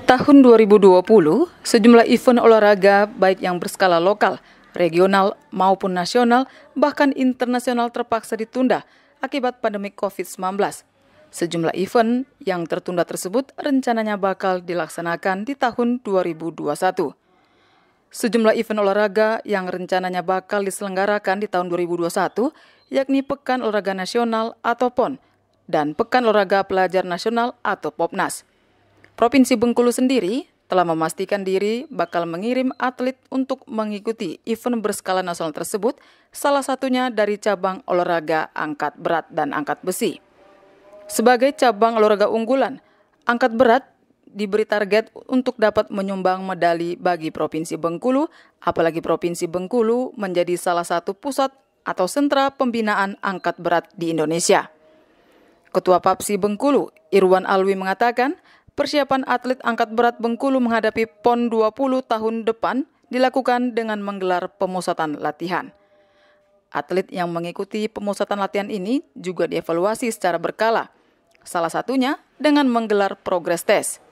Tahun 2020, sejumlah event olahraga baik yang berskala lokal, regional maupun nasional, bahkan internasional terpaksa ditunda akibat pandemi COVID-19. Sejumlah event yang tertunda tersebut rencananya bakal dilaksanakan di tahun 2021. Sejumlah event olahraga yang rencananya bakal diselenggarakan di tahun 2021, yakni Pekan Olahraga Nasional atau PON dan Pekan Olahraga Pelajar Nasional atau POPNAS. Provinsi Bengkulu sendiri telah memastikan diri bakal mengirim atlet untuk mengikuti event berskala nasional tersebut, salah satunya dari cabang olahraga angkat berat dan angkat besi. Sebagai cabang olahraga unggulan, angkat berat diberi target untuk dapat menyumbang medali bagi Provinsi Bengkulu, apalagi Provinsi Bengkulu menjadi salah satu pusat atau sentra pembinaan angkat berat di Indonesia. Ketua PAPSI Bengkulu, Irwan Alwi mengatakan, persiapan atlet angkat berat Bengkulu menghadapi PON 20 tahun depan dilakukan dengan menggelar pemusatan latihan. Atlet yang mengikuti pemusatan latihan ini juga dievaluasi secara berkala, salah satunya dengan menggelar progress test.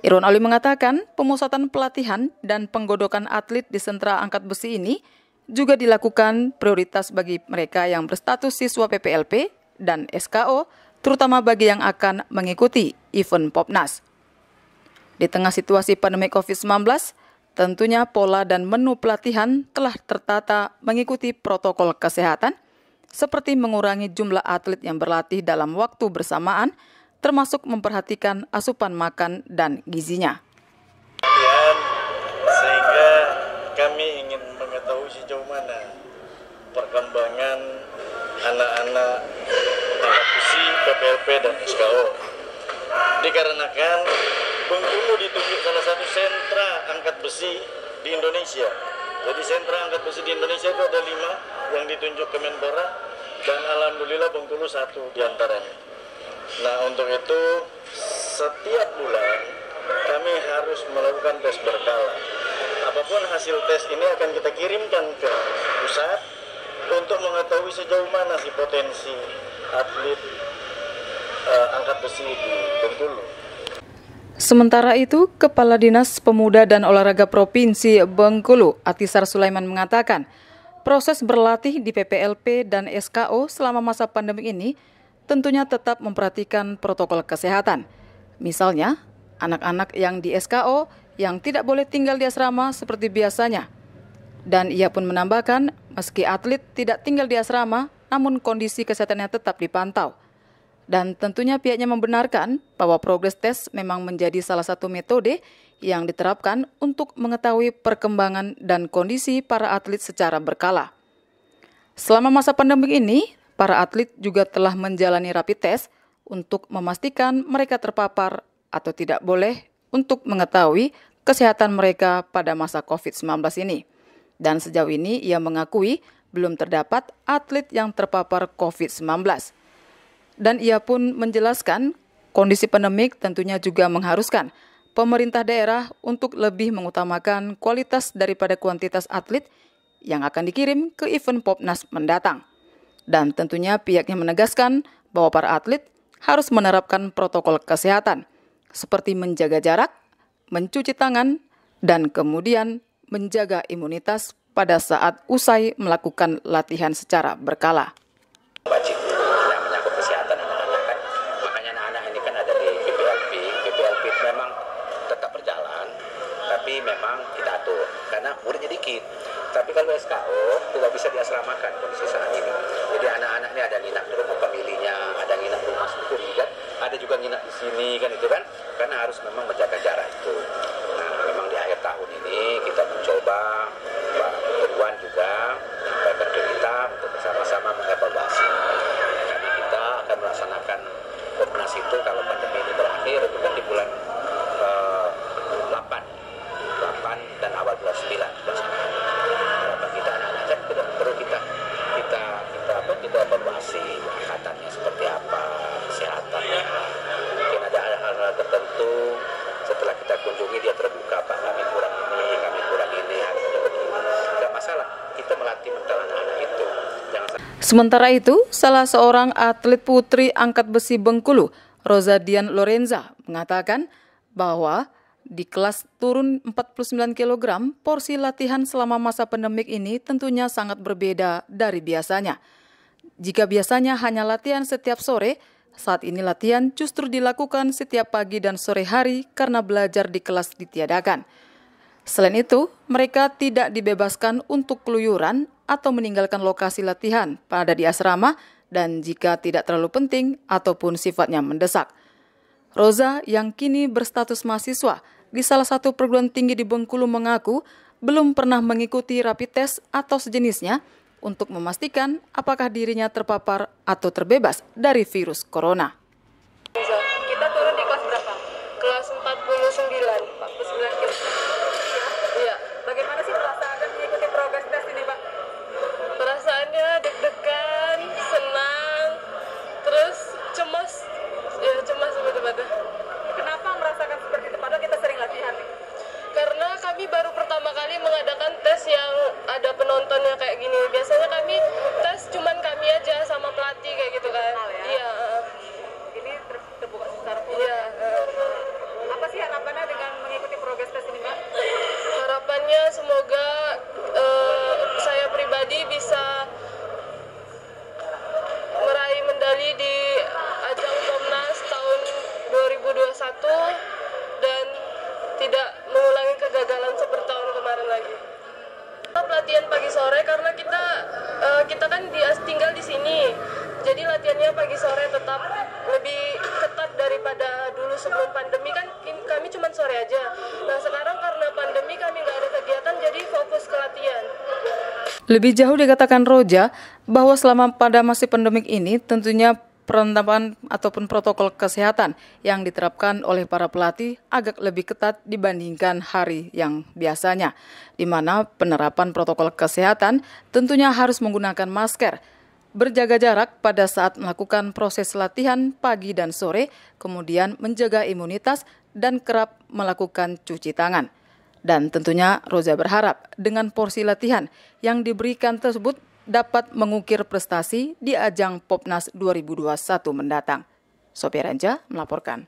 Irwan Alwi mengatakan pemusatan pelatihan dan penggodokan atlet di sentra angkat besi ini juga dilakukan prioritas bagi mereka yang berstatus siswa PPLP dan SKO, terutama bagi yang akan mengikuti event POPNAS. Di tengah situasi pandemi COVID-19, tentunya pola dan menu pelatihan telah tertata mengikuti protokol kesehatan, seperti mengurangi jumlah atlet yang berlatih dalam waktu bersamaan, termasuk memperhatikan asupan makan dan gizinya. Sehingga kami ingin mengetahui sejauh mana perkembangan anak-anak angkat besi, PPLP dan SKO. Dikarenakan Bengkulu ditunjuk salah satu sentra angkat besi di Indonesia. Jadi sentra angkat besi di Indonesia itu ada 5 yang ditunjuk Kemenpora dan alhamdulillah Bengkulu satu di antaranya. Nah, untuk itu setiap bulan kami harus melakukan tes berkala. Apapun hasil tes ini akan kita kirimkan ke pusat untuk mengetahui sejauh mana sih potensi atlet angkat besi di Bengkulu. Sementara itu, Kepala Dinas Pemuda dan Olahraga Provinsi Bengkulu, Atisar Sulaiman mengatakan, proses berlatih di PPLP dan SKO selama masa pandemi ini tentunya tetap memperhatikan protokol kesehatan. Misalnya, anak-anak yang di SKO yang tidak boleh tinggal di asrama seperti biasanya. Dan ia pun menambahkan, meski atlet tidak tinggal di asrama, namun kondisi kesehatannya tetap dipantau. Dan tentunya pihaknya membenarkan bahwa progress test memang menjadi salah satu metode yang diterapkan untuk mengetahui perkembangan dan kondisi para atlet secara berkala. Selama masa pandemi ini, para atlet juga telah menjalani rapid test untuk memastikan mereka terpapar atau tidak boleh untuk mengetahui kesehatan mereka pada masa COVID-19 ini. Dan sejauh ini ia mengakui belum terdapat atlet yang terpapar COVID-19. Dan ia pun menjelaskan kondisi pandemik tentunya juga mengharuskan pemerintah daerah untuk lebih mengutamakan kualitas daripada kuantitas atlet yang akan dikirim ke event POPNAS mendatang. Dan tentunya pihaknya menegaskan bahwa para atlet harus menerapkan protokol kesehatan seperti menjaga jarak, mencuci tangan, dan kemudian menjaga imunitas pada saat usai melakukan latihan secara berkala. Wajib yang menyangkut kesehatan anak-anak kan, makanya anak-anak ini kan ada di PPLP. PPLP memang tetap berjalan, tapi memang kita atur karena muridnya dikit. Tapi kalau SKO tidak bisa diasramakan kondisi saat ini. Jadi anak-anak ini ada nginap di rumah familinya, ada nginap di rumah sendiri kan, ada juga nginap di sini kan itu kan, karena harus memang menjaga jarak itu. Nah, memang di akhir tahun ini kita mencoba, Pak Irwan juga menyampaikan ke kita untuk bersama-sama mengevaluasi. Karena kita akan melaksanakan POPNAS itu kalau pandemi ini berakhir itu kan di bulan 8 dan awal bulan 9. Harapan kita anak-anak kan perlu kita evaluasi kesehatannya seperti apa, kesehatannya. Mungkin ada hal-hal tertentu setelah kita kunjungi dia terbuka, Pak kami kurang ini, harus ada begini. Tidak masalah, kita melatih mental anak-anak itu. Sementara itu, salah seorang atlet putri angkat besi Bengkulu, Rosa Dian Lorenza, mengatakan bahwa di kelas turun 49 kg, porsi latihan selama masa pandemik ini tentunya sangat berbeda dari biasanya. Jika biasanya hanya latihan setiap sore, saat ini latihan justru dilakukan setiap pagi dan sore hari karena belajar di kelas ditiadakan. Selain itu, mereka tidak dibebaskan untuk keluyuran atau meninggalkan lokasi latihan pada di asrama dan jika tidak terlalu penting ataupun sifatnya mendesak. Roza yang kini berstatus mahasiswa di salah satu perguruan tinggi di Bengkulu mengaku belum pernah mengikuti rapid test atau sejenisnya untuk memastikan apakah dirinya terpapar atau terbebas dari virus corona. Kita turun di kelas berapa? Kelas 49 kilo. Iya. Bagaimana sih perasaan mengikuti progres tes ini, Pak? Perasaannya deg-degan, senang, terus cemas. Ya, cemas betul-betul. Kenapa merasakan seperti itu? Padahal kita sering latihan nih. Karena kami baru pertama kali mengadakan tes yang ada penontonnya kayak gini. Biasanya kami tes cuman kami aja sama pelatih kayak gitu kan. Iya. Ini terbuka secara umum. Iya. Apa sih harapannya dengan mengikuti progres tes ini, Mbak? Harapannya semoga saya pribadi bisa meraih medali di ajang Pomnas tahun 2021 dan tidak mengulangi kegagalan seperti tahun kemarin lagi. Pelatihan pagi sore karena kita kan tinggal di sini, jadi latihannya pagi sore tetap lebih ketat daripada dulu sebelum pandemi kan kami cuma sore aja. Nah sekarang karena pandemi kami nggak ada kegiatan jadi fokus ke latihan. Lebih jauh dikatakan Roja bahwa selama pada masa pandemik ini tentunya penerapan ataupun protokol kesehatan yang diterapkan oleh para pelatih agak lebih ketat dibandingkan hari yang biasanya, di mana penerapan protokol kesehatan tentunya harus menggunakan masker, berjaga jarak pada saat melakukan proses latihan pagi dan sore, kemudian menjaga imunitas dan kerap melakukan cuci tangan. Dan tentunya Roza berharap dengan porsi latihan yang diberikan tersebut dapat mengukir prestasi di ajang Popnas 2021 mendatang. Sophia Ranja melaporkan.